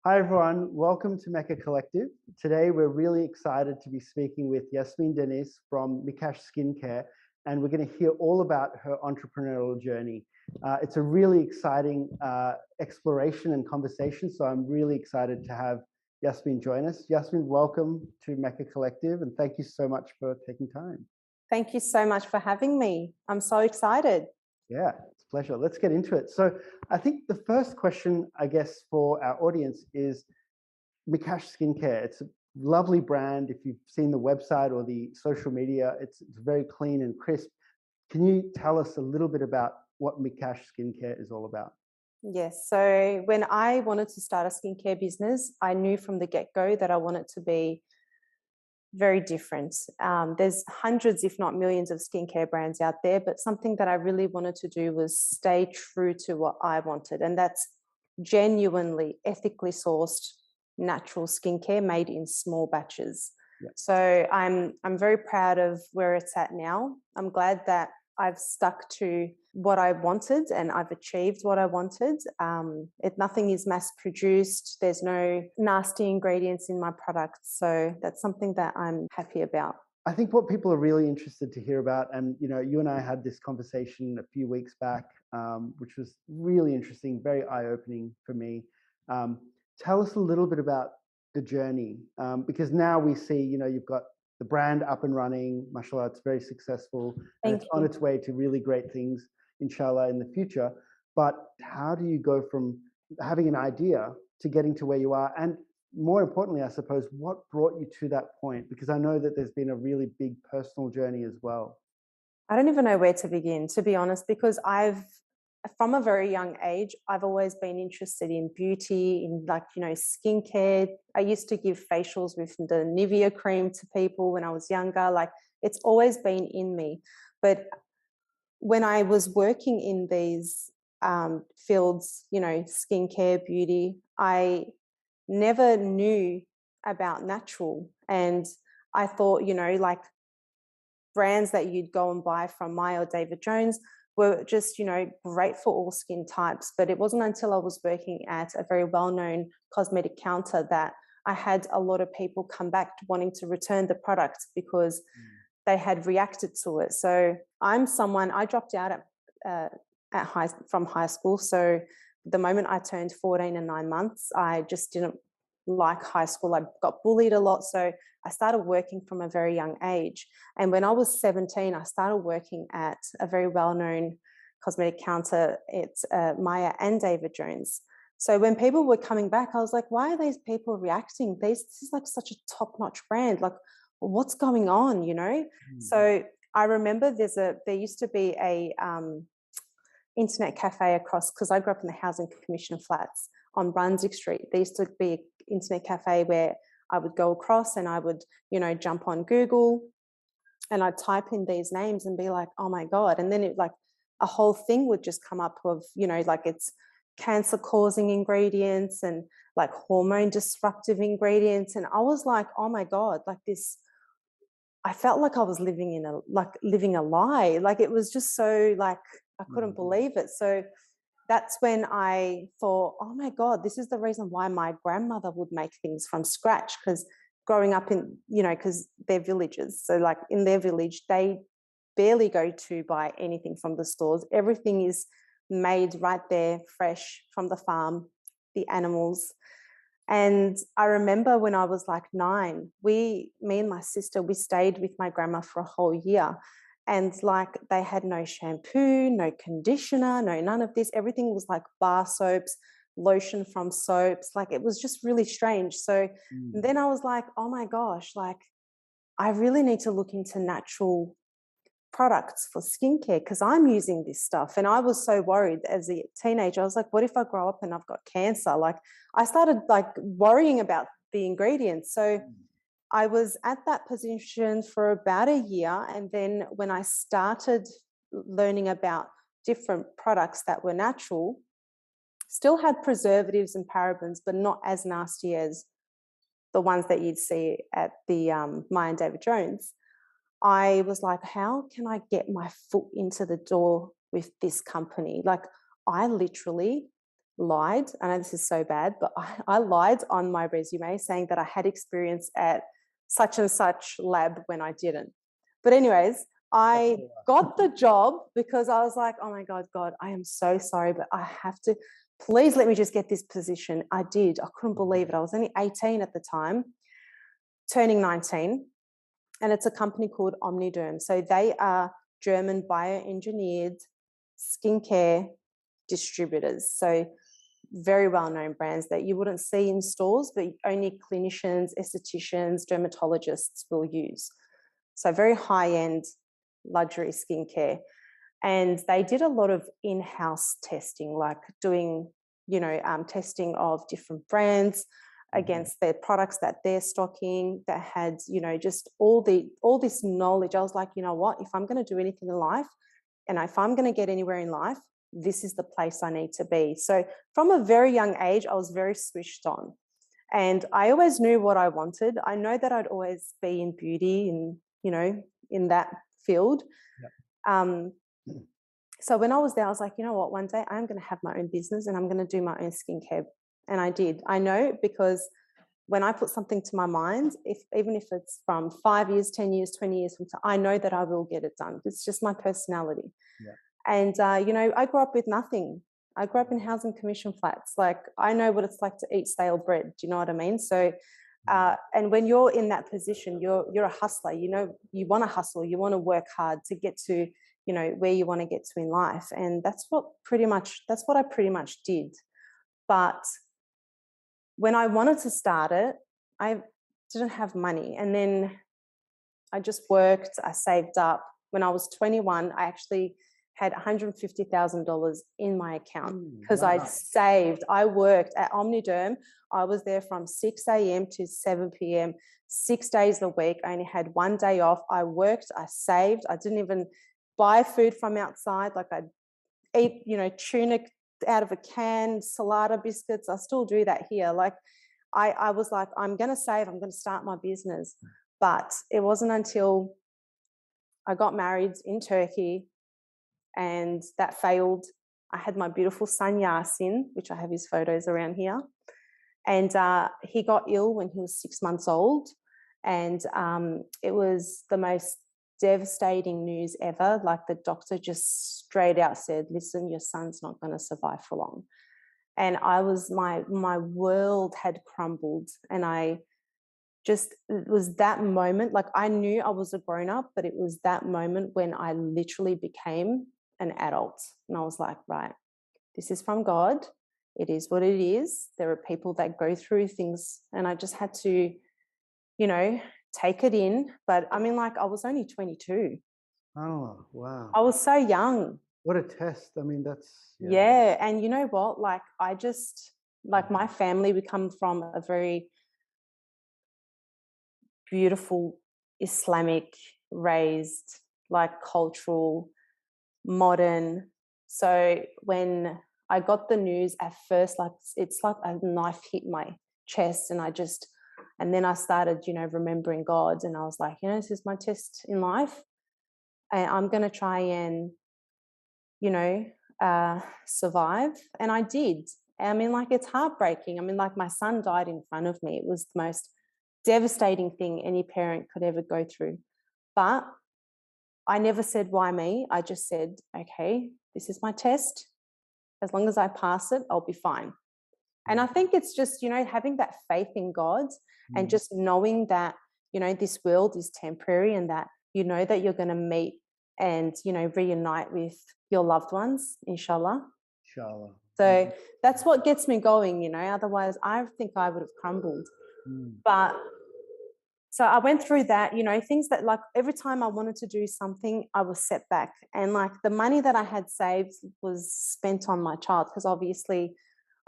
Hi everyone, welcome to MECA Collective. Today we're really excited to be speaking with Yasemin Deniz from Mikash Skincare, and we're going to hear all about her entrepreneurial journey. It's a really exciting exploration and conversation, so I'm really excited to have Yasemin join us. Yasemin, welcome to MECA Collective, and thank you so much for taking time. Thank you so much for having me. I'm so excited. Yeah, it's a pleasure. Let's get into it. So I think the first question, I guess, for our audience is Mikash Skincare. It's a lovely brand. If you've seen the website or the social media, it's very clean and crisp. Can you tell us a little bit about what Mikash Skincare is all about? Yes. So when I wanted to start a skincare business, I knew from the get-go that I wanted to be very different. There's hundreds, if not millions, of skincare brands out there, but something that I really wanted to do was stay true to what I wanted, and that's genuinely ethically sourced natural skincare made in small batches. Yeah. So I'm very proud of where it's at now. I'm glad that I've stuck to what I wanted and I've achieved what I wanted. Nothing is mass produced. There's no nasty ingredients in my products. So that's something that I'm happy about. I think what people are really interested to hear about, and you and I had this conversation a few weeks back, which was really interesting, very eye-opening for me. Tell us a little bit about the journey, because now we see, you've got the brand up and running. Mashallah, it's very successful, and it's on its way to really great things, inshallah, in the future. But how do you go from having an idea to getting to where you are? And more importantly, I suppose, what brought you to that point? Because I know that there's been a really big personal journey as well. I don't even know where to begin, to be honest, because from a very young age, I've always been interested in beauty, in skincare. I used to give facials with the Nivea cream to people when I was younger. Like, it's always been in me. But when I was working in these fields, skincare, beauty, I never knew about natural. And I thought, like brands that you'd go and buy from Maya or David Jones were just, great for all skin types. But it wasn't until I was working at a very well-known cosmetic counter that I had a lot of people come back wanting to return the product because they had reacted to it. So I dropped out from high school. So the moment I turned 14 and 9 months, I just didn't like high school. I got bullied a lot. So I started working from a very young age. And when I was 17, I started working at a very well-known cosmetic counter. It's Maya and David Jones. So when people were coming back, I was like, why are these people reacting? This is like such a top-notch brand. Like, what's going on, So I remember there used to be a internet cafe across, because I grew up in the Housing Commission flats on Brunswick Street. There used to be an internet cafe where I would go across and I would, jump on Google and I'd type in these names and be like, oh my God. And then a whole thing would just come up of, it's cancer causing ingredients and like hormone disruptive ingredients. And I was like, oh my God, like this, I felt like I was living a lie. Like, it was just so, like, I couldn't believe it. So that's when I thought, oh my God, this is the reason why my grandmother would make things from scratch. Because growing up in, because they're villages. So like in their village, they barely go to buy anything from the stores. Everything is made right there, fresh from the farm, the animals. And I remember when I was like 9, me and my sister, we stayed with my grandma for a whole year. And like, they had no shampoo, no conditioner, no none of this. Everything was like bar soaps, lotion from soaps. Like, it was just really strange. So then I was like, oh my gosh, like, I really need to look into natural products for skincare because I'm using this stuff. And I was so worried as a teenager. I was like, what if I grow up and I've got cancer? Like, I started like worrying about the ingredients. So I was at that position for about a year. And then when I started learning about different products that were natural, still had preservatives and parabens, but not as nasty as the ones that you'd see at the Maya and David Jones. I was like, how can I get my foot into the door with this company? Like, I literally lied. I know this is so bad, but I lied on my resume saying that I had experience at such and such lab when I didn't. But anyways, I got the job because I was like, oh my God, God, I am so sorry, but I have to, please let me just get this position. I did. I couldn't believe it. I was only 18 at the time, turning 19. And it's a company called Omniderm. So they are German bioengineered skincare distributors. So very well-known brands that you wouldn't see in stores, but only clinicians, estheticians, dermatologists will use. So very high-end luxury skincare. And they did a lot of in-house testing, like doing, testing of different brands against their products that they're stocking, that had, just all this knowledge. I was like, you know what, if I'm going to do anything in life, and if I'm going to get anywhere in life, this is the place I need to be. So from a very young age, I was very switched on. And I always knew what I wanted. I know that I'd always be in beauty and, in that field. Yep. So when I was there, I was like, you know what, one day I'm going to have my own business and I'm going to do my own skincare. And I did. I know, because when I put something to my mind, even if it's from 5 years, 10 years, 20 years from now, I know that I will get it done. It's just my personality. Yeah. And, I grew up with nothing. I grew up in housing commission flats. Like, I know what it's like to eat stale bread. Do you know what I mean? So, and when you're in that position, you're a hustler. You want to hustle. You want to work hard to get to, where you want to get to in life. And that's what I pretty much did. But when I wanted to start it, I didn't have money. And then I just worked, I saved up. When I was 21, I actually had $150,000 in my account because I'd saved. I worked at Omniderm. I was there from 6 a.m. to 7 p.m., 6 days a week. I only had 1 day off. I worked, I saved. I didn't even buy food from outside. Like, I'd eat, tuna out of a can, salada biscuits. I still do that here. Like, I was like, I'm going to save, I'm going to start my business. But it wasn't until I got married in Turkey and that failed. I had my beautiful son, Yasin, which I have his photos around here. And he got ill when he was 6 months old. And it was the most devastating news ever. Like, the doctor just straight out said, listen, your son's not going to survive for long. And I was, my world had crumbled. And it was that moment. Like, I knew I was a grown up, but it was that moment when I literally became an adult. And I was like, right, this is from God. It is what it is. There are people that go through things, and I just had to, take it in. But I mean, like, I was only 22. Oh, wow. I was so young. What a test. I mean, that's... Yeah. And you know what? Like, my family, we come from a very beautiful Islamic raised, like, cultural, modern. So when I got the news at first, like, it's like a knife hit my chest, and then I started, remembering God, and I was like, this is my test in life, and I'm going to try and, survive. And I did. I mean, like, it's heartbreaking. I mean, like, my son died in front of me. It was the most devastating thing any parent could ever go through. But I never said, why me? I just said, okay, this is my test. As long as I pass it, I'll be fine. And I think it's just, having that faith in God and just knowing that, this world is temporary, and that, that you're going to meet and, reunite with your loved ones, inshallah. Inshallah. So that's what gets me going, otherwise I think I would have crumbled. But so I went through that, things that, like, every time I wanted to do something, I was set back. And, like, the money that I had saved was spent on my child, because obviously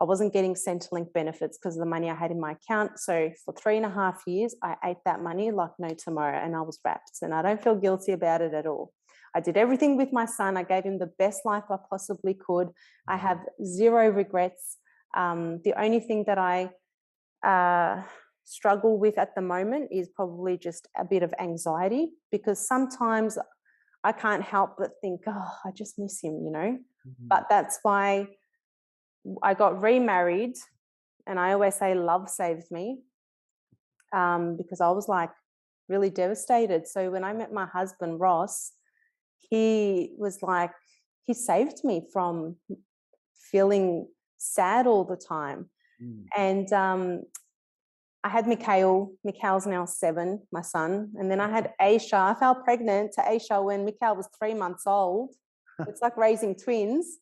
I wasn't getting Centrelink benefits because of the money I had in my account. So for 3.5 years, I ate that money like no tomorrow, and I was wrapped. And I don't feel guilty about it at all. I did everything with my son. I gave him the best life I possibly could. I have zero regrets. The only thing that I struggle with at the moment is probably just a bit of anxiety, because sometimes I can't help but think, oh, I just miss him, But that's why I got remarried, and I always say love saved me, because I was like really devastated. So when I met my husband, Ross, he was like, he saved me from feeling sad all the time. Mm. And I had Mikhail. Mikhail's now 7, my son. And then I had Aisha. I fell pregnant to Aisha when Mikhail was 3 months old. It's like raising twins.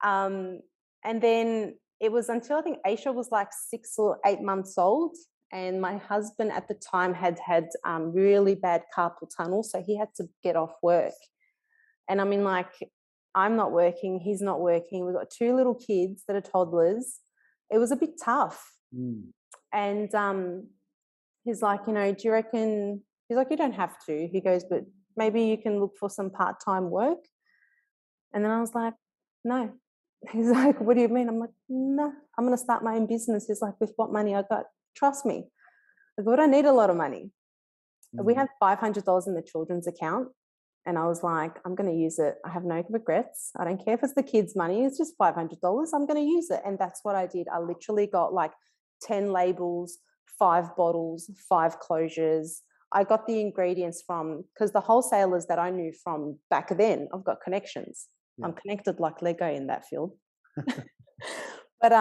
And then it was until I think Aisha was like 6 or 8 months old. And my husband at the time had really bad carpal tunnel. So he had to get off work. And I mean, like, I'm not working. He's not working. We've got 2 little kids that are toddlers. It was a bit tough. Mm. And he's like, do you reckon, he's like, you don't have to. He goes, but maybe you can look for some part-time work. And then I was like, no. He's like, what do you mean? I'm like, no, I'm going to start my own business. He's like, with what money I got? Trust me. I go, I don't need a lot of money. We have $500 in the children's account. And I was like, I'm going to use it. I have no regrets. I don't care if it's the kids' money. It's just $500. I'm going to use it. And that's what I did. I literally got like 10 labels, 5 bottles, 5 closures. I got the ingredients from, because the wholesalers that I knew from back then, I've got connections. Yeah. I'm connected like Lego in that field. But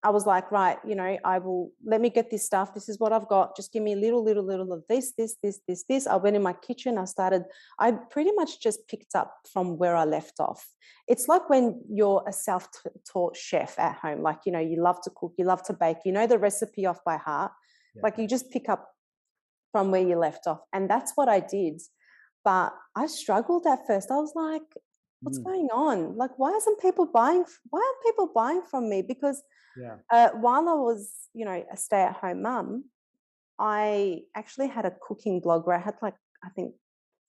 I was like, right, I will, let me get this stuff. This is what I've got. Just give me a little of this. I went in my kitchen. I pretty much just picked up from where I left off. It's like when you're a self-taught chef at home, like, you love to cook, you love to bake, the recipe off by heart. Yeah. Like you just pick up from where you left off. And that's what I did. But I struggled at first. I was like, what's going on? Like, why aren't people buying from me? Because while I was, a stay-at-home mum, I actually had a cooking blog where I had like, I think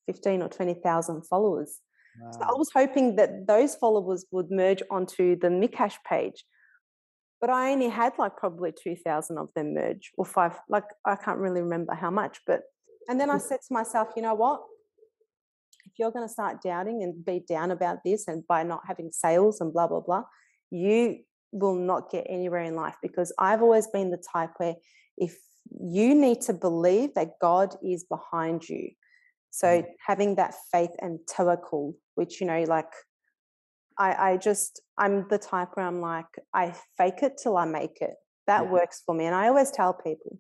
15 or 20,000 followers. Wow. So I was hoping that those followers would merge onto the Mikash page. But I only had like probably 2,000 of them merge, or 5, like I can't really remember how much. And then I said to myself, you know what? If you're going to start doubting and be down about this and by not having sales and blah, blah, blah, you will not get anywhere in life, because I've always been the type where if you need to believe that God is behind you. So having that faith and tawakkul, which, like I'm the type where I'm like, I fake it till I make it. That works for me. And I always tell people,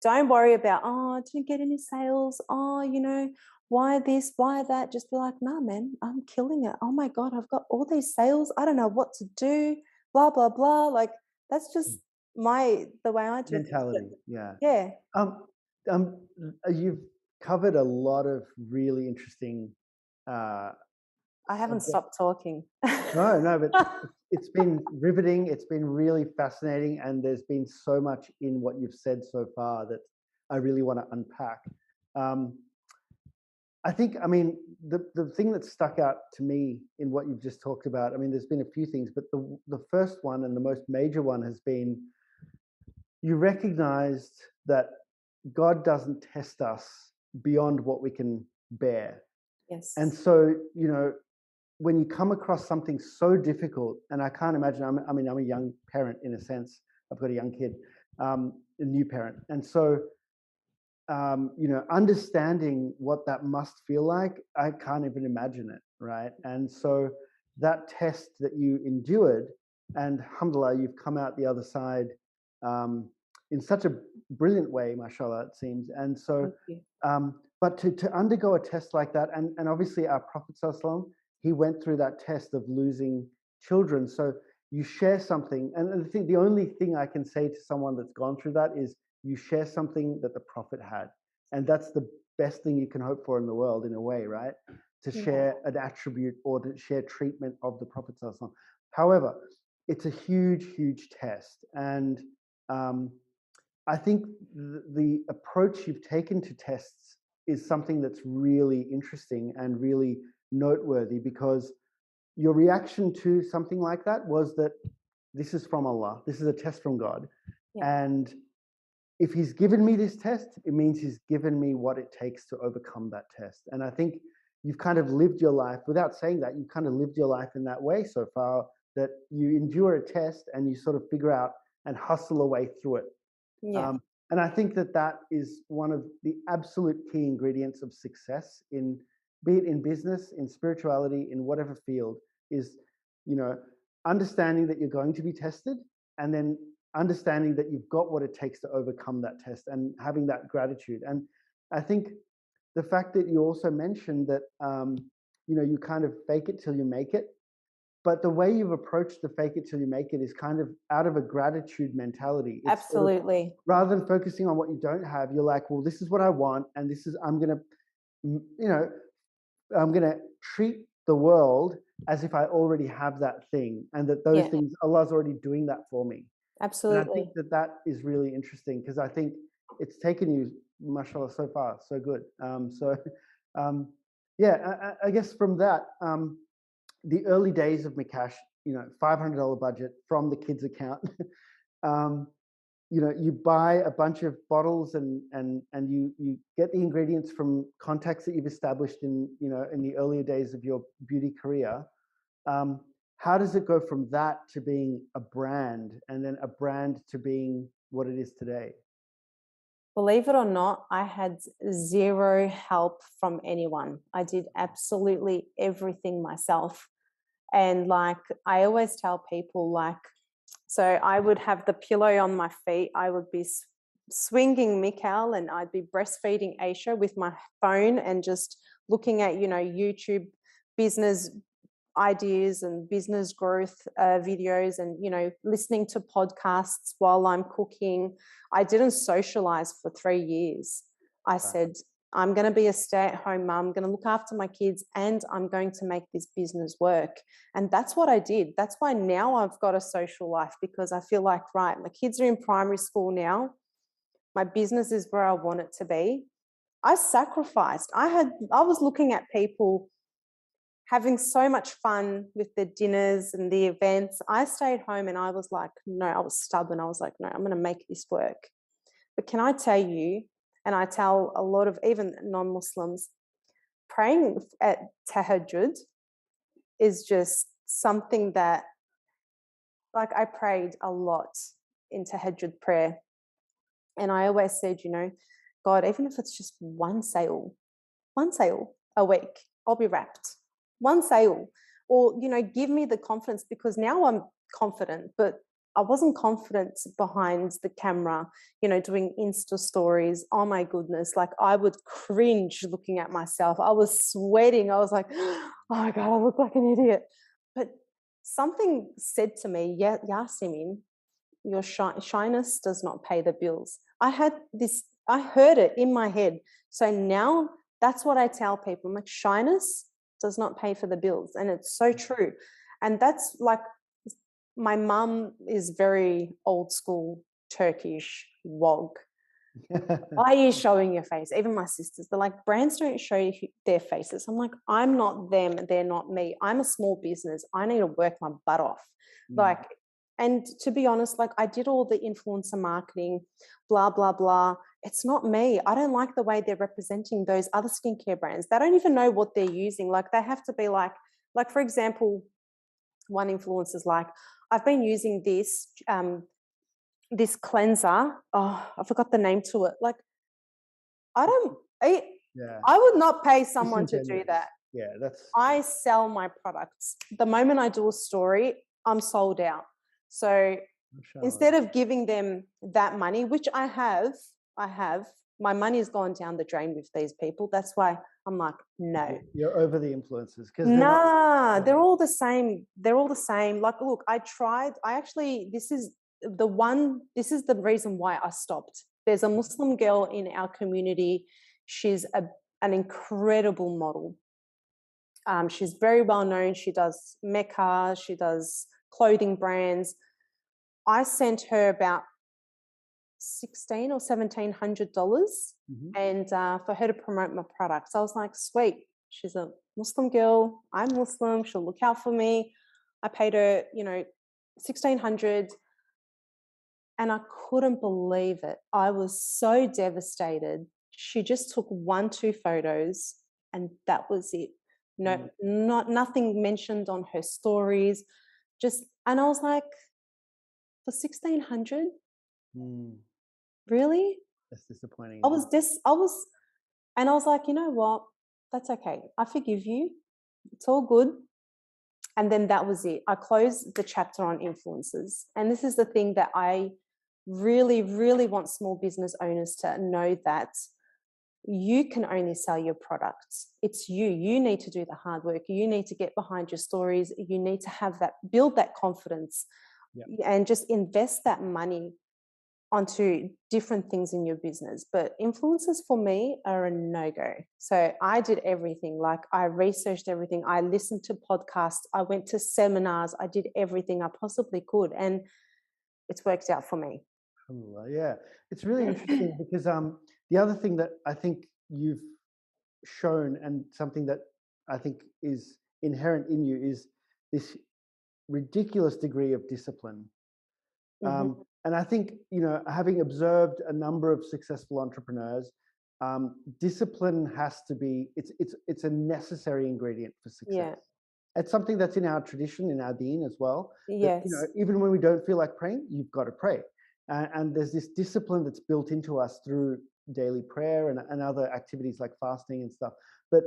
don't worry about, I didn't get any sales. Why this, why that? Just be like, nah, man, I'm killing it. Oh my God, I've got all these sales. I don't know what to do, blah, blah, blah. Like, that's just the way I do mentality. It. Yeah. You've covered a lot of really interesting I haven't stopped talking. No, but it's been riveting. It's been really fascinating. And there's been so much in what you've said so far that I really want to unpack. I think, the thing that stuck out to me in what you've just talked about, there's been a few things, but the first one and the most major one has been, you recognized that God doesn't test us beyond what we can bear. Yes. And so, when you come across something so difficult, and I can't imagine, I'm a young parent in a sense, I've got a young kid, a new parent. And so, understanding what that must feel like, I can't even imagine it, right? And so that test that you endured, and alhamdulillah, you've come out the other side in such a brilliant way, mashallah, it seems. And so, but to undergo a test like that, and obviously our Prophet ﷺ, he went through that test of losing children. So you share something, and I think the only thing I can say to someone that's gone through that is you share something that the Prophet had. And that's the best thing you can hope for in the world, in a way, right? To share an attribute or to share treatment of the Prophet ﷺ. However, it's a huge, huge test. And I think the approach you've taken to tests is something that's really interesting and really noteworthy, because your reaction to something like that was that this is from Allah. This is a test from God. Yeah. And if he's given me this test, it means he's given me what it takes to overcome that test. And I think you've kind of lived your life, without saying that, you've kind of lived your life in that way so far, that you endure a test and you sort of figure out and hustle away through it. Yeah, And I think that that is one of the absolute key ingredients of success in, be it in business, in spirituality, in whatever field, is, you know, understanding that you're going to be tested, and then understanding that you've got what it takes to overcome that test, and having that gratitude. And I think the fact that you also mentioned that, you know, you kind of fake it till you make it, but the way you've approached the fake it till you make it is kind of out of a gratitude mentality. It's sort of, absolutely. rather than focusing on what you don't have, you're like, well, this is what I want, and this is, I'm gonna, you know, I'm gonna treat the world as if I already have that thing, and that those Yeah, things, Allah's already doing that for me. And I think absolutely. that that is really interesting, because I think it's taken you, mashallah, so far, so good. Um, yeah, I guess from that, the early days of Mikash, you know, $500 budget from the kids' account. um, you know, you buy a bunch of bottles, and you get the ingredients from contacts that you've established in, you know, in the earlier days of your beauty career. Um, how does it go from that to being a brand, and then a brand to being what it is today? Believe it or not, I had zero help from anyone. I did absolutely everything myself. And like I always tell people, like, so I would have the pillow on my feet. I would be swinging Mikal, and I'd be breastfeeding Aisha with my phone and just looking at, you know, YouTube business ideas and business growth videos, and, you know, listening to podcasts while I'm cooking. I didn't socialize for 3 years. I Wow. said, I'm going to be a stay-at-home mum, I'm going to look after my kids, and I'm going to make this business work. And that's what I did. That's why now I've got a social life, because I feel like, right, my kids are in primary school now. My business is where I want it to be. I sacrificed. I was looking at people having so much fun with the dinners and the events. I stayed home and I was like, no, I was stubborn. I was like, no, I'm going to make this work. But can I tell you, and I tell a lot of even non-Muslims, praying at tahajjud is just something that, like, I prayed a lot in tahajjud prayer. And I always said, you know, God, even if it's just one sale a week, I'll be wrapped. One sale. Or, you know, give me the confidence, because now I'm confident, but I wasn't confident behind the camera, you know, doing Insta stories. Oh my goodness. Like, I would cringe looking at myself. I was sweating. I was like, oh my God, I look like an idiot. But something said to me, yeah, Yasemin, your shyness does not pay the bills. I heard it in my head. So now that's what I tell people. I'm like, shyness does not pay for the bills. And it's so true. And that's like, my mum is very old school Turkish wog. Why are you showing your face? Even my sisters, they're like, brands don't show their faces. I'm like, I'm not them, they're not me. I'm a small business. I need to work my butt off. Like, and to be honest, like, I did all the influencer marketing, blah, blah, blah. It's not me. I don't like the way they're representing those other skincare brands. They don't even know what they're using. Like, they have to be like, for example, one influencer's like, I've been using this cleanser. Oh, I forgot the name to it. Like, I don't, Yeah, I would not pay someone to do disingenuous. that. Yeah, that's, I sell my products. The moment I do a story, I'm sold out. So mashallah. instead of giving them that money, which I have, my money's gone down the drain with these people. That's why I'm like, no. You're over the influencers, because they're not. Nah, Yeah. they're all the same. They're all the same. Like, look, this is the reason why I stopped. There's a Muslim girl in our community. She's an incredible model. She's very well known. She does MECA, she does clothing brands. I sent her about $16 or $1,700, Mhm. and for her to promote my products. I was like, sweet. She's a Muslim girl. I'm Muslim. She'll look out for me. I paid her, you know, 1,600, and I couldn't believe it. I was so devastated. She just took 1, 2 photos, and that was it. No, nothing mentioned on her stories. Just And I was like, for 1,600, Mm, really? that's disappointing, I isn't was it? this, I was, and I was like, you know what? That's okay. I forgive you. It's all good. And then that was it. I closed the chapter on influencers. And this is the thing that I really, really want small business owners to know, that you can only sell your products. It's you. You need to do the hard work. You need to get behind your stories. You need to have that, build that confidence, Yeah. and just invest that money onto different things in your business. But influencers for me are a no-go. So I did everything. Like, I researched everything. I listened to podcasts. I went to seminars. I did everything I possibly could. And it's worked out for me. Yeah, it's really interesting because the other thing that I think you've shown, and something that I think is inherent in you, is this ridiculous degree of discipline. Mm-hmm. And I think, having observed a number of successful entrepreneurs, discipline has to be, it's a necessary ingredient for success. Yeah. It's something that's in our tradition, in our deen as well, that, Yes. even when we don't feel like praying, you've got to pray. And there's this discipline that's built into us through daily prayer and other activities like fasting and stuff. But,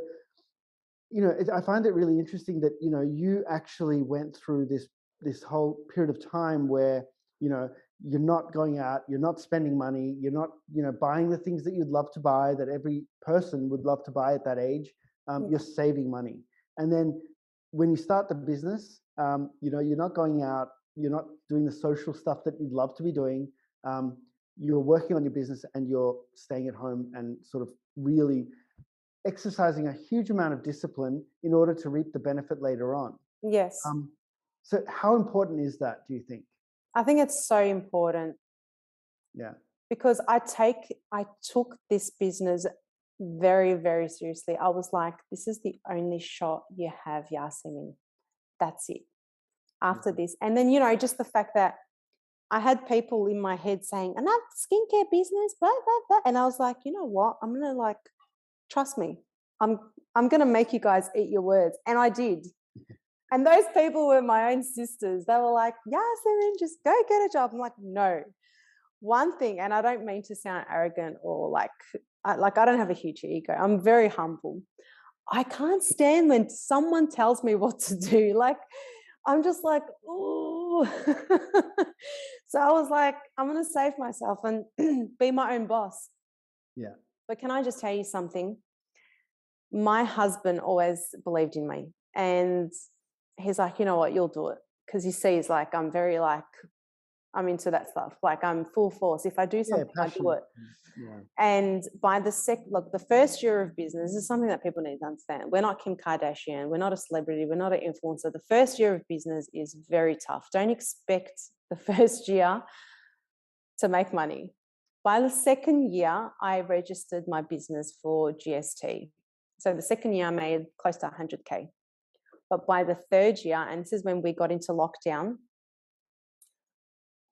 I find it really interesting that, you actually went through this whole period of time where, you're not going out, you're not spending money, you're not, buying the things that you'd love to buy, that every person would love to buy at that age. Yeah. You're saving money. And then when you start the business, you're not going out, you're not doing the social stuff that you'd love to be doing. You're working on your business, and you're staying at home and sort of really exercising a huge amount of discipline in order to reap the benefit later on. Yes. Um, so how important is that, do you think? I think it's so important, Yeah. because I took this business very, very seriously. I was like, this is the only shot you have, Yasemin. That's it. After Mhm. this. And then, just the fact that I had people in my head saying, another skincare business, blah, blah, blah. And I was like, you know what? I'm gonna, like, trust me. I'm I'm gonna make you guys eat your words. And I did. And those people were my own sisters. They were like, Yasemin, just go get a job. I'm like, no. One thing, and I don't mean to sound arrogant or I don't have a huge ego. I'm very humble. I can't stand when someone tells me what to do. Like, I'm just like, ooh. So I was like, I'm going to save myself and be my own boss. Yeah. But can I just tell you something? My husband always believed in me. And he's like, you know what, you'll do it. Because he sees, like, I'm into that stuff. Like, I'm full force. If I do Yeah. something, I do Passionate. it. Yeah. And by the first year of business, this is something that people need to understand. We're not Kim Kardashian. We're not a celebrity. We're not an influencer. The first year of business is very tough. Don't expect the first year to make money. By the second year, I registered my business for GST. So the second year I made close to 100K. But by the third year, and this is when we got into lockdown,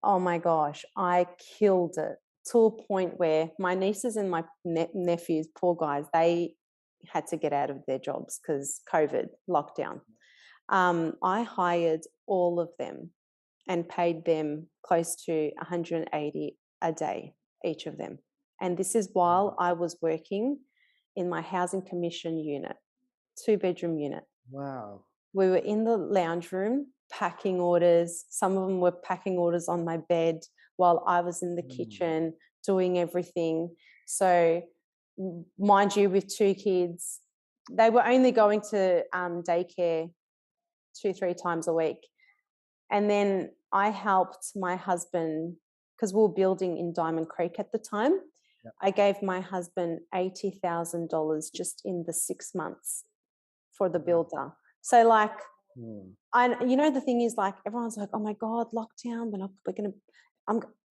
oh my gosh, I killed it, to a point where my nieces and my nephews, poor guys, they had to get out of their jobs because COVID lockdown. I hired all of them and paid them close to 180 a day, each of them. And this is while I was working in my housing commission unit, 2-bedroom unit. Wow. We were in the lounge room packing orders. Some of them were packing orders on my bed while I was in the kitchen doing everything. So, mind you, with 2 kids, they were only going to daycare 2-3 times a week. And then I helped my husband, because we were building in Diamond Creek at the time. Yep. I gave my husband $80,000 just in the 6 months for the builder. So, like, the thing is, like, everyone's like, oh my God, lockdown,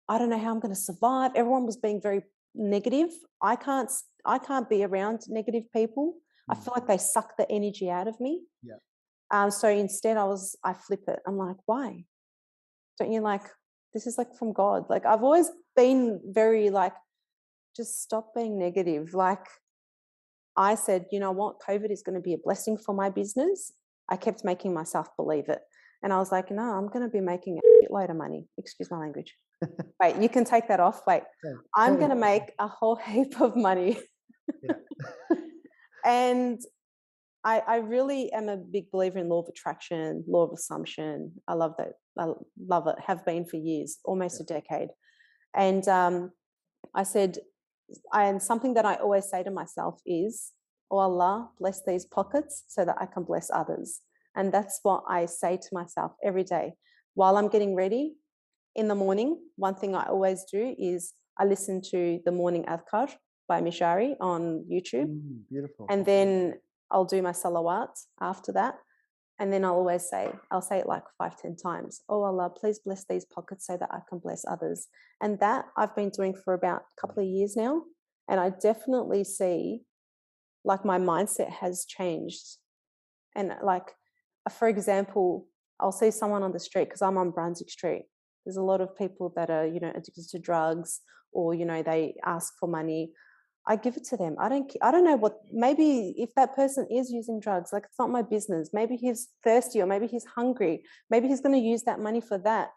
I don't know how I'm going to survive. Everyone was being very negative. I can't be around negative people. I feel like they suck the energy out of me. Yeah. So instead I flip it. I'm like, why? Don't you, like, this is, like, from God. Like, I've always been very, like, just stop being negative. Like, I said, you know what, COVID is going to be a blessing for my business. I kept making myself believe it. And I was like, no, I'm going to be making a shitload of money. Excuse my language. Wait, you can take that off. Wait, Yeah, I'm totally. going to make a whole heap of money. Yeah. And I really am a big believer in law of attraction, law of assumption. I love that. I love it. Have been for years, almost a decade. And I said, and something that I always say to myself is, oh Allah, bless these pockets so that I can bless others. And that's what I say to myself every day. While I'm getting ready in the morning, one thing I always do is I listen to the morning adhkar by Mishari on YouTube. Beautiful. And then I'll do my salawat after that. And then I'll say it like 5-10 times. Oh Allah, please bless these pockets so that I can bless others. And that I've been doing for about a couple of years now. And I definitely see like my mindset has changed. And like, for example, I'll see someone on the street because I'm on Brunswick Street. There's a lot of people that are, addicted to drugs, or, they ask for money. I give it to them. I don't know what, maybe if that person is using drugs, like it's not my business. Maybe he's thirsty, or maybe he's hungry. Maybe he's going to use that money for that.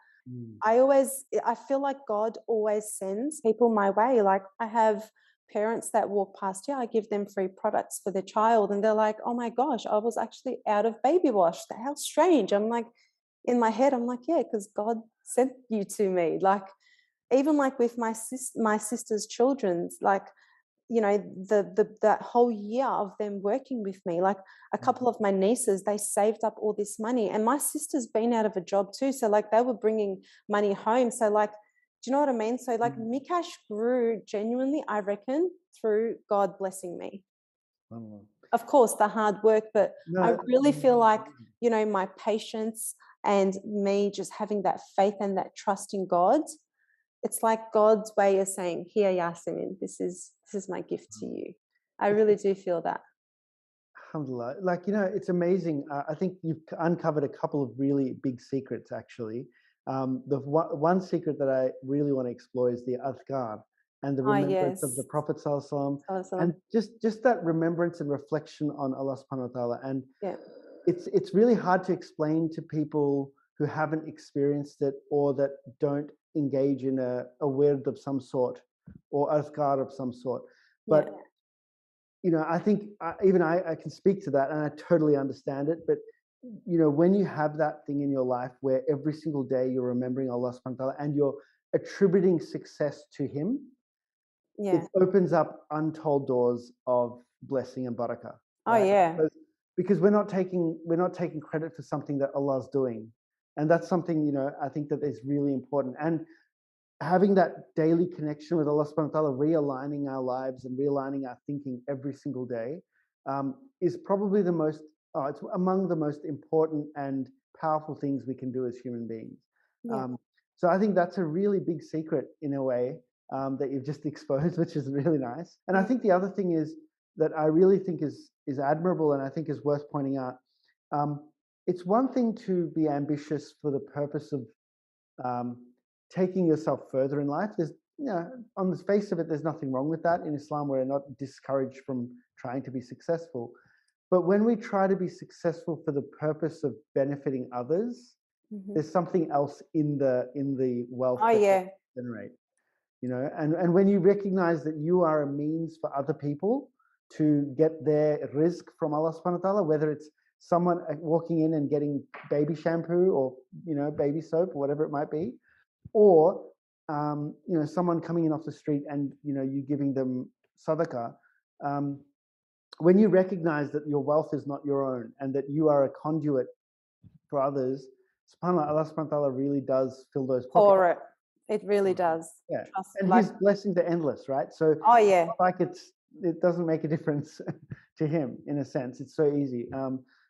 I feel like God always sends people my way. Like I have parents that walk past here, I give them free products for their child, and they're like, oh my gosh, I was actually out of baby wash. How strange. I'm like, in my head, I'm like, yeah, because God sent you to me. Like, even like with my sister's children's, like, that whole year of them working with me, like a couple of my nieces, they saved up all this money, and my sister's been out of a job too, so like they were bringing money home. So like, do you know what I mean? So like Mikash grew genuinely, I reckon, through God blessing me. Of course the hard work, but I really feel like, my patience and me just having that faith and that trust in God, it's like God's way of saying, here, Yasemin, this is my gift to you. I really do feel that. Alhamdulillah. Like, it's amazing. I think you've uncovered a couple of really big secrets, actually. The one secret that I really want to explore is the adhkar and the remembrance of the Prophet Sallallahu Alaihi Wasallam, and just that remembrance and reflection on Allah Subhanahu Wa Taala. And it's really hard to explain to people who haven't experienced it, or that don't engage in a wird of some sort or adhkar of some sort. But I think even I can speak to that, and I totally understand it. But when you have that thing in your life where every single day you're remembering Allah Subhanahu Wa Taala and you're attributing success to Him, it opens up untold doors of blessing and barakah. Right? Because we're not taking credit for something that Allah's doing, and that's something I think that is really important. And having that daily connection with Allah Subhanahu Wa Taala, realigning our lives and realigning our thinking every single day, is probably it's among the most important and powerful things we can do as human beings. So I think that's a really big secret in a way, that you've just exposed, which is really nice. And I think the other thing is that I really think is admirable, and I think is worth pointing out. It's one thing to be ambitious for the purpose of taking yourself further in life. There's, on the face of it, there's nothing wrong with that. In Islam, we're not discouraged from trying to be successful. But when we try to be successful for the purpose of benefiting others, there's something else in the wealth that you generate. And when you recognize that you are a means for other people to get their rizq from Allah Subhanahu Wa Taala, whether it's someone walking in and getting baby shampoo, or baby soap, or whatever it might be, or someone coming in off the street and you giving them sadaqah. When you recognize that your wealth is not your own, and that you are a conduit for others, subhanAllah, Allah Subhanahu Wa Taala really does fill those pockets. It really does. Yeah. And His blessings are endless, right? So it's not like it doesn't make a difference to Him, in a sense. It's so easy.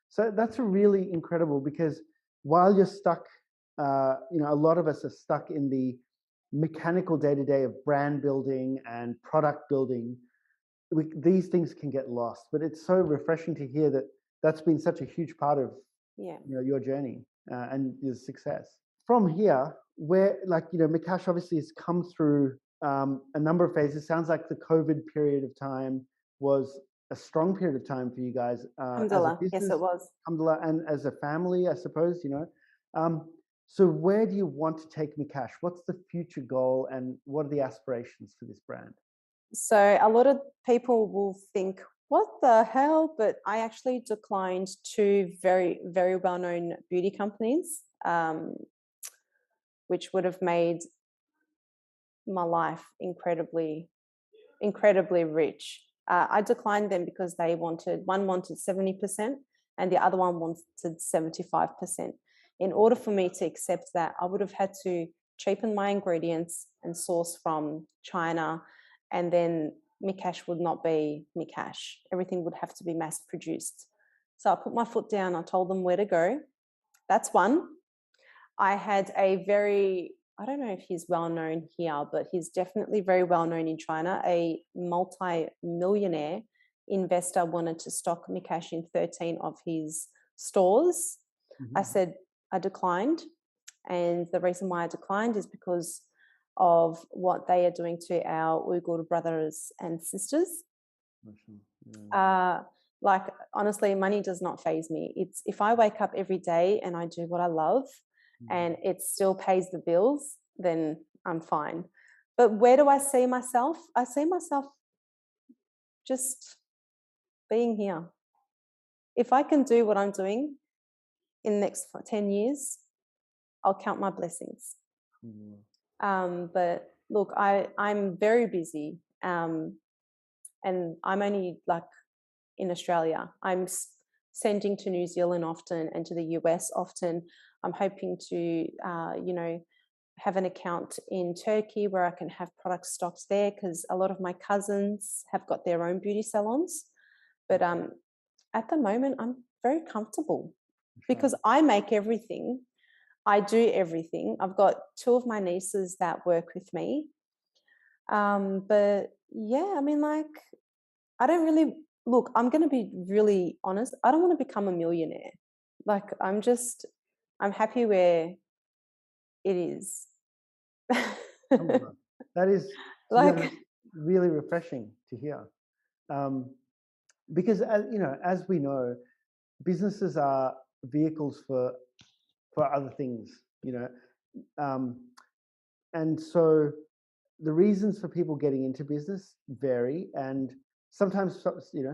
So that's really incredible, because while you're stuck, a lot of us are stuck in the mechanical day-to-day of brand building and product building. These things can get lost, but it's so refreshing to hear that that's been such a huge part of your journey and your success. From here, where Mikash obviously has come through a number of phases. Sounds like the COVID period of time was a strong period of time for you guys. Alhamdulillah. Yes, it was. Alhamdulillah, and as a family, I suppose, So where do you want to take Mikash? What's the future goal and what are the aspirations for this brand? So a lot of people will think, what the hell? But I actually declined two very, very well-known beauty companies, which would have made my life incredibly, incredibly rich. I declined them because one wanted 70% and the other one wanted 75%. In order for me to accept that, I would have had to cheapen my ingredients and source from China, and then Mikash would not be Mikash. Everything would have to be mass produced. So I put my foot down, I told them where to go. That's one. I had I don't know if he's well known here, but he's definitely very well known in China. A multi-millionaire investor wanted to stock Mikash in 13 of his stores. Mm-hmm. I said I declined. And the reason why I declined is because of what they are doing to our Uyghur brothers and sisters. Yeah. Like, honestly, money does not faze me. It's if I wake up every day and I do what I love and it still pays the bills, then I'm fine. But where do I see myself? I see myself just being here. If I can do what I'm doing in the next 10 years, I'll count my blessings. But look, I'm very busy, and I'm only like in Australia. I'm sending to New Zealand often and to the US often. I'm hoping to, have an account in Turkey where I can have product stocked there, because a lot of my cousins have got their own beauty salons. But at the moment, I'm very comfortable because I make everything. I do everything. I've got two of my nieces that work with me. But yeah, I mean, like, I don't really look, I'm going to be really honest. I don't want to become a millionaire. Like, I'm happy where it is. That is, to be honest, really refreshing to hear. Because, as we know, businesses are vehicles for other things, and so the reasons for people getting into business vary, and sometimes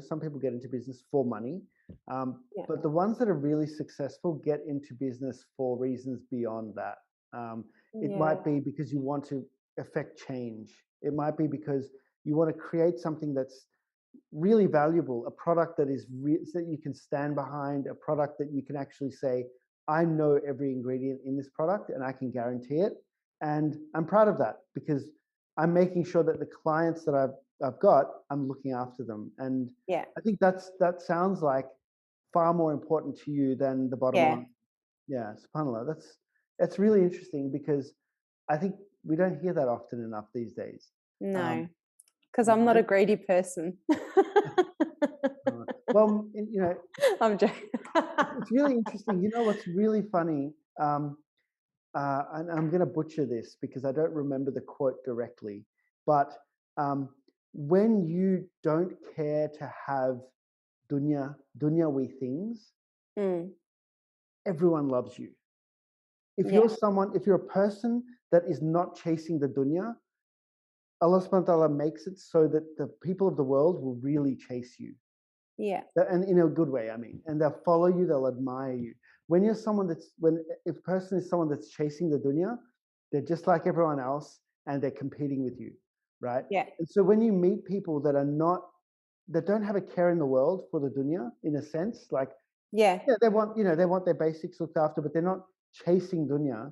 some people get into business for money, but the ones that are really successful get into business for reasons beyond that. It might be because you want to affect change. It might be because you want to create something that's really valuable, a product that is that you can stand behind, a product that you can actually say, I know every ingredient in this product and I can guarantee it. And I'm proud of that because I'm making sure that the clients that I've got, I'm looking after them. And I think that sounds like far more important to you than the bottom line. Yeah, subhanAllah. That's really interesting because I think we don't hear that often enough these days. No, because I'm not a greedy person. Well, I'm joking. It's really interesting. You know what's really funny? And I'm going to butcher this because I don't remember the quote directly. But when you don't care to have dunyawi things, everyone loves you. If you're a person that is not chasing the dunya, Allah subhanahu wa ta'ala makes it so that the people of the world will really chase you. Yeah. And in a good way, I mean, and they'll follow you, they'll admire you. When you're someone if a person is someone that's chasing the dunya, they're just like everyone else and they're competing with you, right? Yeah. And so when you meet people that don't have a care in the world for the dunya, in a sense, like, they want their basics looked after, but they're not chasing dunya.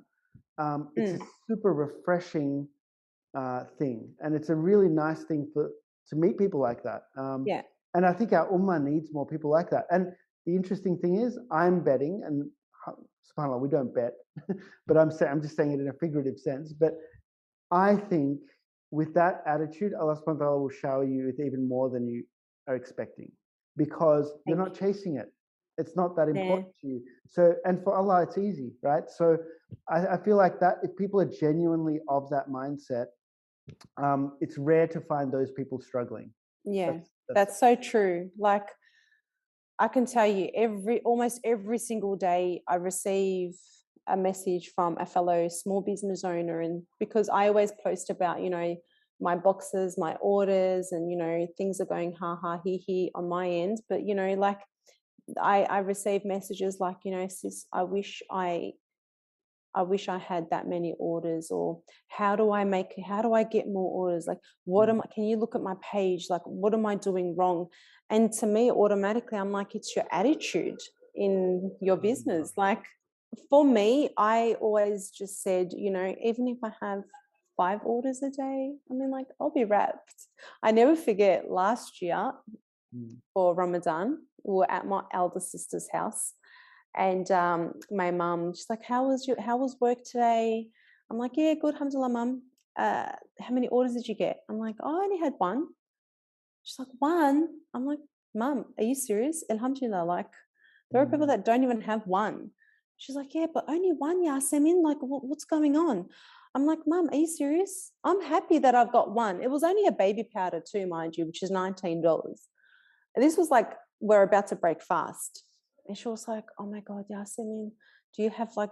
It's a super refreshing thing. And it's a really nice thing to meet people like that. And I think our ummah needs more people like that. And the interesting thing is, I'm betting, and subhanAllah, we don't bet, but I'm just saying it in a figurative sense. But I think with that attitude, Allah subhanahu wa ta'ala will shower you with even more than you are expecting because you're not chasing it. It's not that important to you. So, and for Allah, it's easy, right? So I feel like that if people are genuinely of that mindset, it's rare to find those people struggling. Yeah, that's so true. Like, I can tell you almost every single day I receive a message from a fellow small business owner, and because I always post about, my boxes, my orders, and things are going ha ha he he on my end, but like I receive messages like, sis, I wish I had that many orders, or how do I get more orders? Like, can you look at my page? Like, what am I doing wrong? And to me, automatically, I'm like, it's your attitude in your business. Like, for me, I always just said, even if I have 5 orders a day, I mean, like, I'll be wrapped. I never forget last year for Ramadan, we were at my elder sister's house. And my mum, she's like, how was work today? I'm like, yeah, good, alhamdulillah, mum. How many orders did you get? I'm like, oh, I only had one. She's like, one? I'm like, mum, are you serious? Alhamdulillah, like, there are people that don't even have one. She's like, yeah, but only one, Yasemin, like, what's going on? I'm like, mum, are you serious? I'm happy that I've got one. It was only a baby powder too, mind you, which is $19. And this was like, we're about to break fast. And she was like, oh my God, Yasemin, do you have like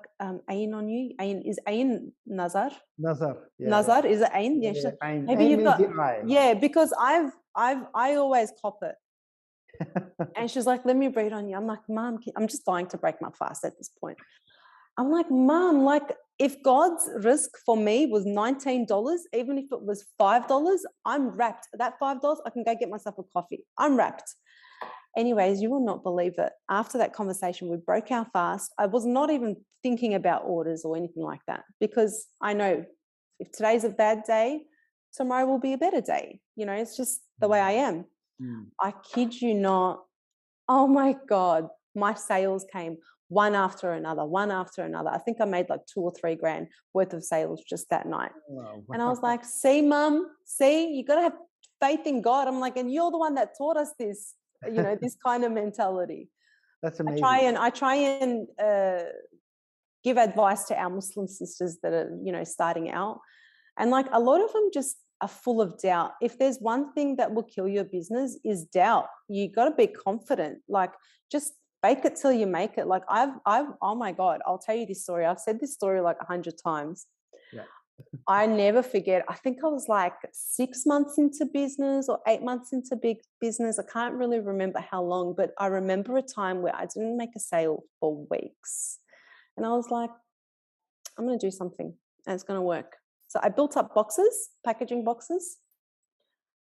Ain on you? Is Ain Nazar? Nazar. Yeah, Nazar, is it Ain? Yeah, she's like, Ain. maybe Ain you've means got, the eye. yeah, because I always cop it. And she's like, let me read on you. I'm like, mum, I'm just dying to break my fast at this point. I'm like, mum, like, if God's risk for me was $19, even if it was $5, I'm wrapped. That $5, I can go get myself a coffee. I'm wrapped. Anyways, you will not believe it. After that conversation, we broke our fast. I was not even thinking about orders or anything like that, because I know if today's a bad day, tomorrow will be a better day. It's just the way I am. I kid you not. Oh my God, my sales came one after another, one after another. I think I made like 2 or 3 grand worth of sales just that night. Wow. And I was like, see, mum, see, you got to have faith in God. I'm like, and you're the one that taught us this, this kind of mentality. That's amazing. I try and give advice to our Muslim sisters that are, starting out. And like, a lot of them just are full of doubt. If there's one thing that will kill your business, is doubt. You got to be confident. Like, just fake it till you make it. Like, I've oh my God, I'll tell you this story. I've said this story like 100 times. Yeah. I never forget. I think I was like 6 months into business or 8 months into big business. I can't really remember how long, but I remember a time where I didn't make a sale for weeks. And I was like, I'm going to do something and it's going to work. So I built up boxes, packaging boxes,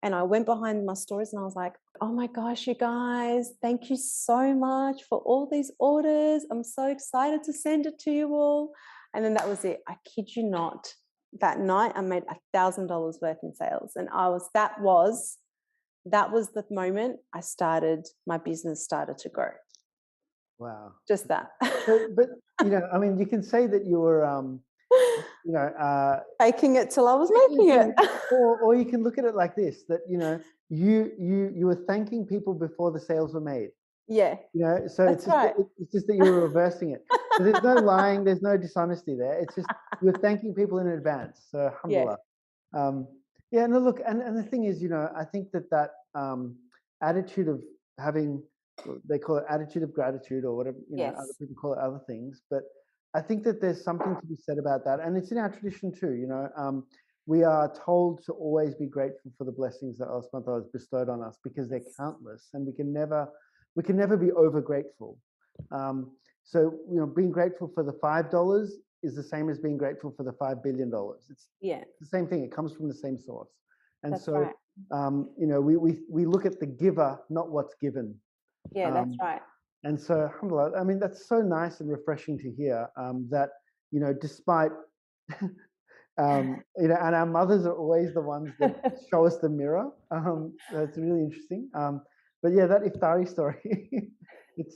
and I went behind my stores and I was like, oh my gosh, you guys, thank you so much for all these orders. I'm so excited to send it to you all. And then that was it. I kid you not. That night I made $1,000 worth in sales. And that was the moment my business started to grow. Wow. Just that. But I mean, you can say that you were, faking it till I was making it. or you can look at it like this, that, you were thanking people before the sales were made. Yeah. So it's just that you were reversing it. So there's no lying, there's no dishonesty there. It's just you're thanking people in advance. So alhamdulillah. Yeah. No, look, and the thing is, I think that attitude of having, they call it attitude of gratitude or whatever, other people call it other things, but I think that there's something to be said about that. And it's in our tradition too, we are told to always be grateful for the blessings that Allah subhanahu wa ta'ala has bestowed on us, because they're countless and we can never be over grateful. So, being grateful for the $5 is the same as being grateful for the $5 billion. It's the same thing. It comes from the same source. And that's so, right. we look at the giver, not what's given. Yeah, that's right. And so, alhamdulillah, I mean, that's so nice and refreshing to hear, that, despite, and our mothers are always the ones that show us the mirror. That's really interesting. But yeah, that iftari story,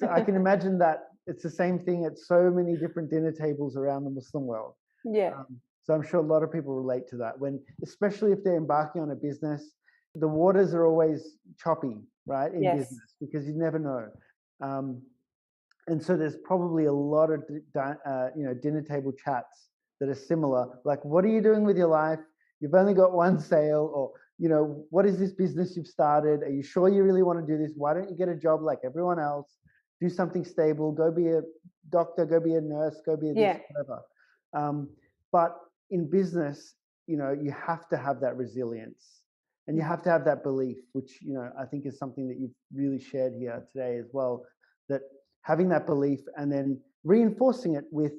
I can imagine that it's the same thing at so many different dinner tables around the Muslim world. Yeah. So I'm sure a lot of people relate to that, especially if they're embarking on a business. The waters are always choppy, right, in business, because you never know. And so there's probably a lot of dinner table chats that are similar. Like, what are you doing with your life? You've only got one sale, or what is this business you've started? Are you sure you really want to do this? Why don't you get a job like everyone else? Do something stable. Go be a doctor, go be a nurse, go be a this, Yeah. whatever. But in business, you have to have that resilience and you have to have that belief, which, I think is something that you've really shared here today as well, that having that belief and then reinforcing it with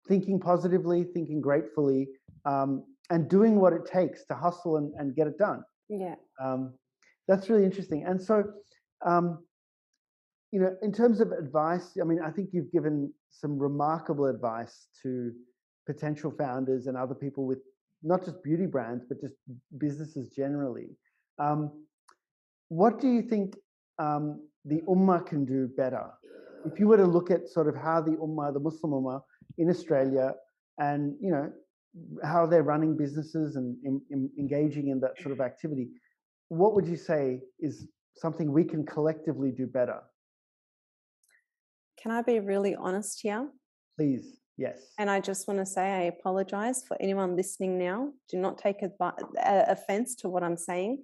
thinking positively, thinking gratefully, and doing what it takes to hustle and get it done. Yeah. That's really interesting. And so, um, in terms of advice, I mean, I think you've given some remarkable advice to potential founders and other people with not just beauty brands, but just businesses generally. What do you think the Ummah can do better? If you were to look at sort of how the Ummah, the Muslim Ummah in Australia, and how they're running businesses and engaging in that sort of activity, what would you say is something we can collectively do better? Can I be really honest here? Please, yes. And I just want to say I apologize for anyone listening now. Do not take offense to what I'm saying.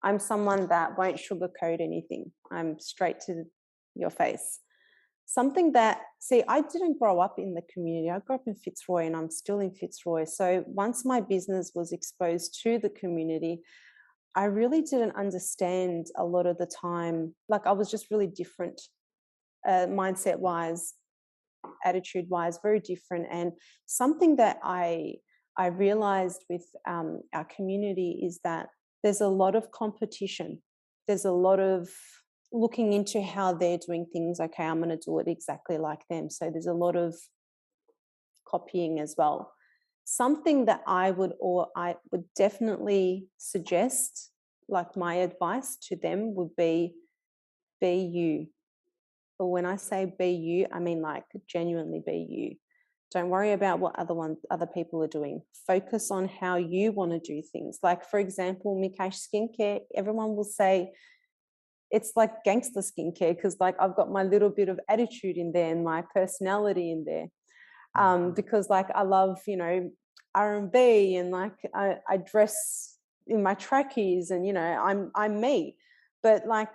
I'm someone that won't sugarcoat anything. I'm straight to your face. Something that, see, I didn't grow up in the community. I grew up in Fitzroy and I'm still in Fitzroy. So once my business was exposed to the community, I really didn't understand a lot of the time. Like I was just really different, mindset wise, attitude wise, very different. And something that I realized with our community is that there's a lot of competition. There's a lot of looking into how they're doing things. Okay, I'm going to do it exactly like them. So there's a lot of copying as well. Something that I would definitely suggest, like my advice to them would be you. But when I say be you, I mean like genuinely be you. Don't worry about what other people are doing. Focus on how you want to do things. Like, for example, Mikash Skincare, everyone will say it's like gangster skincare because like I've got my little bit of attitude in there and my personality in there. Because like I love, R&B and like I dress in my trackies and, I'm me. But like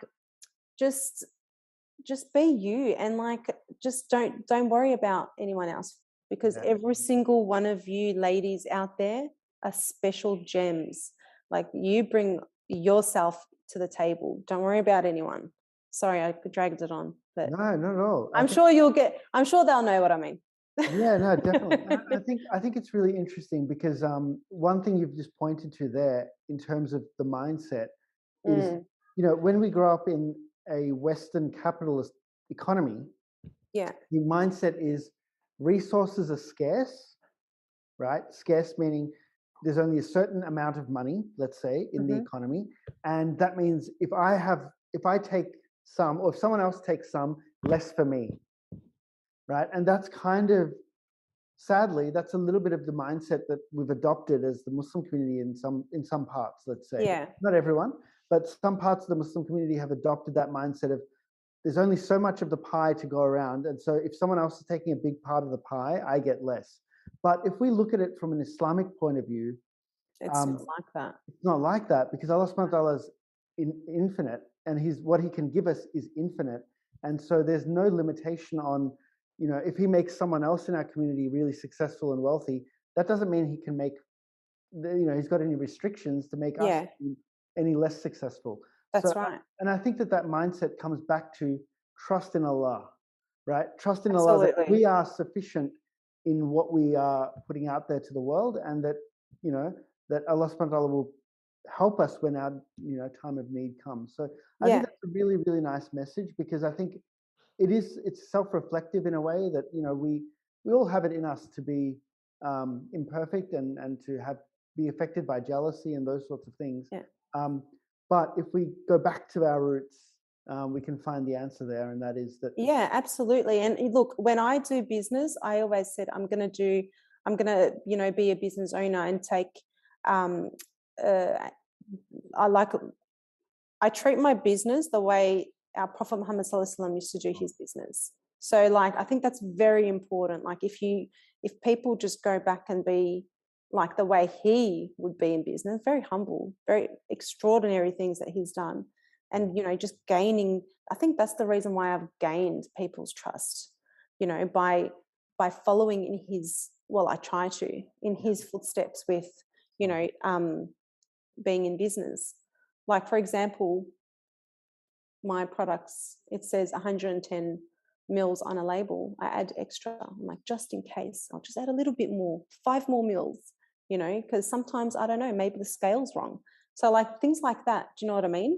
just be you and like just don't worry about anyone else because every single one of you ladies out there are special gems. Like you bring yourself to the table. Don't worry about anyone. Sorry, I dragged it on, but No, not at all. I'm sure they'll know what I mean. Yeah, no, definitely. I think it's really interesting because one thing you've just pointed to there in terms of the mindset is, when we grow up in a Western capitalist economy, Yeah. the mindset is resources are scarce, right? Scarce meaning there's only a certain amount of money, let's say, in the economy. And that means if I take some, or if someone else takes some, less for me, right? And that's kind of, sadly, that's a little bit of the mindset that we've adopted as the Muslim community in some parts, let's say. Yeah. Not everyone, but some parts of the Muslim community have adopted that mindset of there's only so much of the pie to go around. And so if someone else is taking a big part of the pie, I get less. But if we look at it from an Islamic point of view, It's not like that. It's not like that because Allah subhanahu wa ta'ala is infinite and what he can give us is infinite. And so there's no limitation on, if he makes someone else in our community really successful and wealthy, that doesn't mean he can make, he's got any restrictions to make us any less successful. That's right. And I think that mindset comes back to trust in Allah, right? Trust in Allah Absolutely. that we are sufficient in what we are putting out there to the world and that, that Allah subhanahu wa ta'ala will help us when our, time of need comes. So I think that's a really, really nice message because I think it's self-reflective in a way that, we all have it in us to be imperfect and to be affected by jealousy and those sorts of things. Yeah. But if we go back to our roots, we can find the answer there, and that is that. Yeah, absolutely. And look, when I do business, I always said I'm going to, be a business owner and take. I treat my business the way our Prophet Muhammad Sallallahu Alaihi Wasallam used to do his business. So, like, I think that's very important. Like, if people just go back and be like the way he would be in business, very humble, very extraordinary things that he's done. And, just gaining, I think that's the reason why I've gained people's trust, you know, by following in his, well, I try to, in his footsteps with, you know, being in business. Like, for example, my products, it says 110 mils on a label. I add extra. I'm like, just in case, I'll just add a little bit more, 5 more mils, you know, because sometimes, I don't know, maybe the scale's wrong. So like things like that, do you know what I mean?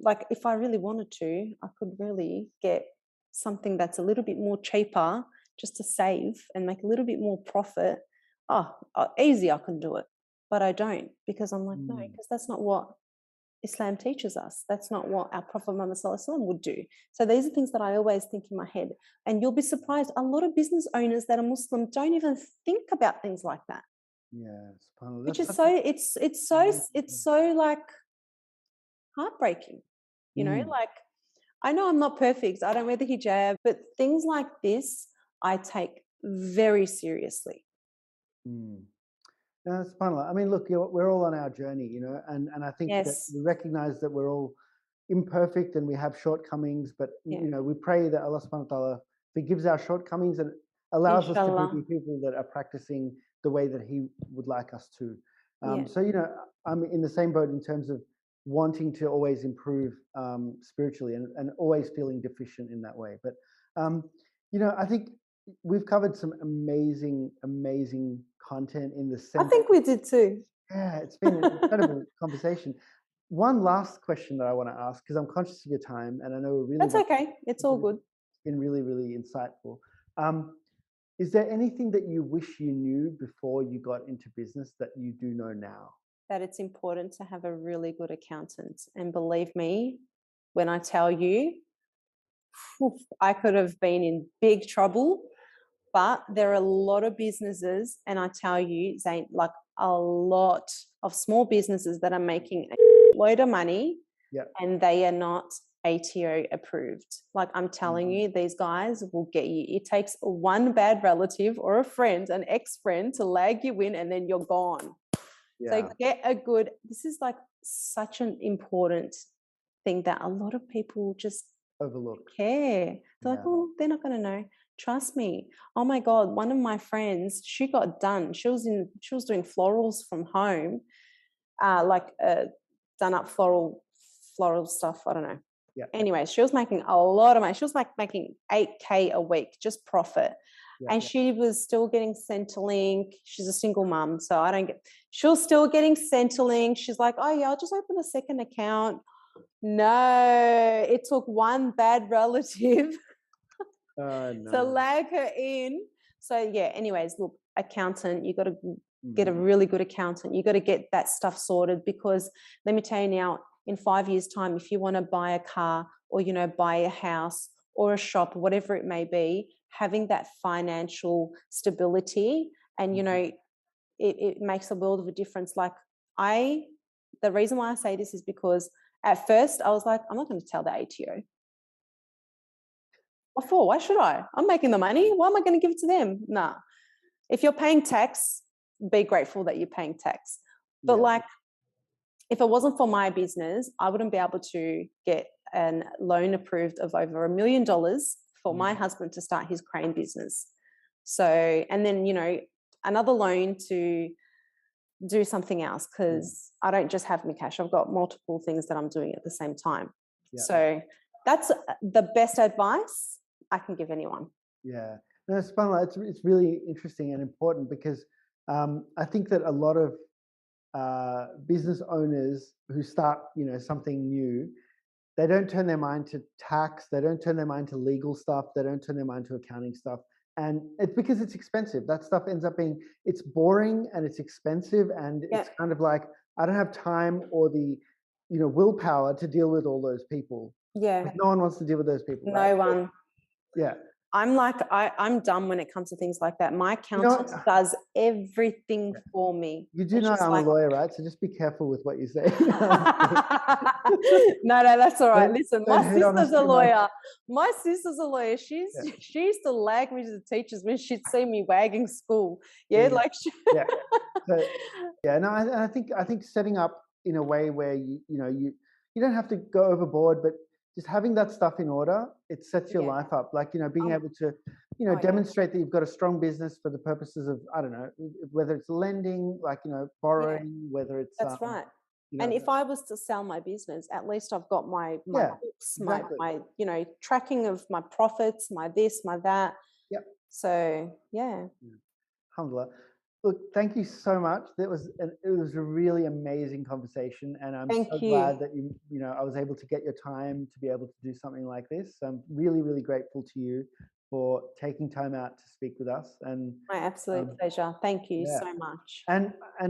Like if I really wanted to, I could really get something that's a little bit more cheaper just to save and make a little bit more profit. Easy, I can do it. But I don't, because I'm like, no, because that's not what Islam teaches us. That's not what our Prophet Muhammad would do. So these are things that I always think in my head. And you'll be surprised, a lot of business owners that are Muslim don't even think about things like that. Yeah, which is so, it's so like heartbreaking, you know, like I know I'm not perfect. I don't wear the hijab, but things like this, I take very seriously. No, it's fun. I mean, look, we're all on our journey, you know, and I think that we recognize that we're all imperfect and we have shortcomings, but you know, we pray that Allah subhanahu wa ta'ala forgives our shortcomings and allows us to be people that are practicing the way that He would like us to. So, you know, I'm in the same boat in terms of wanting to always improve spiritually and always feeling deficient in that way. But, you know, I think we've covered some amazing content in the sense. I think we did too. Yeah, it's been an incredible conversation. One last question that I want to ask, because I'm conscious of your time and I know we're really. That's okay. It's all good. It's been really insightful. Is there anything that you wish you knew before you got into business that you do know now? That it's important to have a really good accountant. And believe me, when I tell you, I could have been in big trouble, but there are a lot of businesses, and I tell you, Zane, like a lot of small businesses that are making a load of money and they are not ATO approved. Like I'm telling you, these guys will get you. It takes one bad relative or a friend, an ex-friend, to lag you in and then you're gone. So get a good, this is like such an important thing that a lot of people just overlook. Care. They're like, oh, they're not going to know. Trust me. Oh my God. One of my friends, she got done. She was doing florals from home, done up floral stuff. I don't know. Yeah. Anyway, she was making a lot of money. She was making 8K a week, just profit. And she was still getting Centrelink. She's a single mum, so I don't get. She was still getting Centrelink. She's like, oh yeah, I'll just open a second account. No, it took one bad relative to lag her in. So yeah, anyways, look, accountant, you got to get a really good accountant. You got to get that stuff sorted, because let me tell you now, in 5 years' time, if you want to buy a car or, you know, buy a house or a shop, whatever it may be, having that financial stability and, you know, it makes a world of a difference. Like the reason why I say this is because at first I was like, I'm not going to tell the ATO. What for? Why should I? I'm making the money. Why am I going to give it to them? Nah. If you're paying tax, be grateful that you're paying tax. But like, if it wasn't for my business, I wouldn't be able to get a loan approved of over $1 million for my husband to start his crane business. So, and then, you know, another loan to do something else, because I don't just have Mikash. I've got multiple things that I'm doing at the same time. So that's the best advice I can give anyone. Yeah. No, it's really interesting and important, because I think that a lot of business owners who start, you know, something new, they don't turn their mind to tax, they don't turn their mind to legal stuff, they don't turn their mind to accounting stuff. And it's because it's expensive. That stuff ends up being, it's boring and it's expensive, and it's kind of like, I don't have time or the, you know, willpower to deal with all those people. Yeah. Like, no one wants to deal with those people. No one. Yeah. I'm like, I'm dumb when it comes to things like that. My accountant does everything for me. You do know I'm a lawyer, right? So just be careful with what you say. No, that's all right. Listen, my sister's a lawyer. My sister's a lawyer. She used to lag me to the teachers when she'd see me wagging school. So, no, I think setting up in a way where you don't have to go overboard, but just having that stuff in order, it sets your Yeah. life up. Like, being Oh, able to, oh yeah. demonstrate that you've got a strong business for the purposes of, I don't know, whether it's lending, like, Yeah, borrowing, whether it's, that's right. you And know, if I was to sell my business, at least I've got my yeah, books, exactly. my tracking of my profits, my this, my that. Yep. So yeah. Yeah. Alhamdulillah. Look, thank you so much. It was a really amazing conversation, and I'm so Thank you. glad that I was able to get your time to be able to do something like this. So I'm really, really grateful to you for taking time out to speak with us. And My absolute um, pleasure. Thank you yeah, so much. and I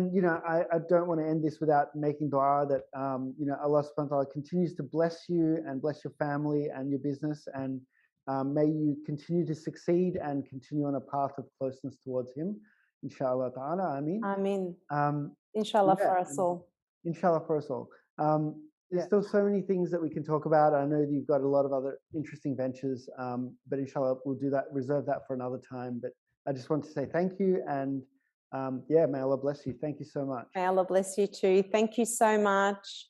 don't want to end this without making dua that Allah subhanahu wa ta'ala continues to bless you and bless your family and your business, and may you continue to succeed and continue on a path of closeness towards Him, inshallah ta'ala. I mean, I mean, um, inshallah yeah, for us and all. inshallah for us all. There's Yeah. still so many things that we can talk about. I know that you've got a lot of other interesting ventures, but inshallah we'll do that, reserve that for another time. But I just want to say thank you, and yeah, may Allah bless you. Thank you so much. May Allah bless you too. Thank you so much.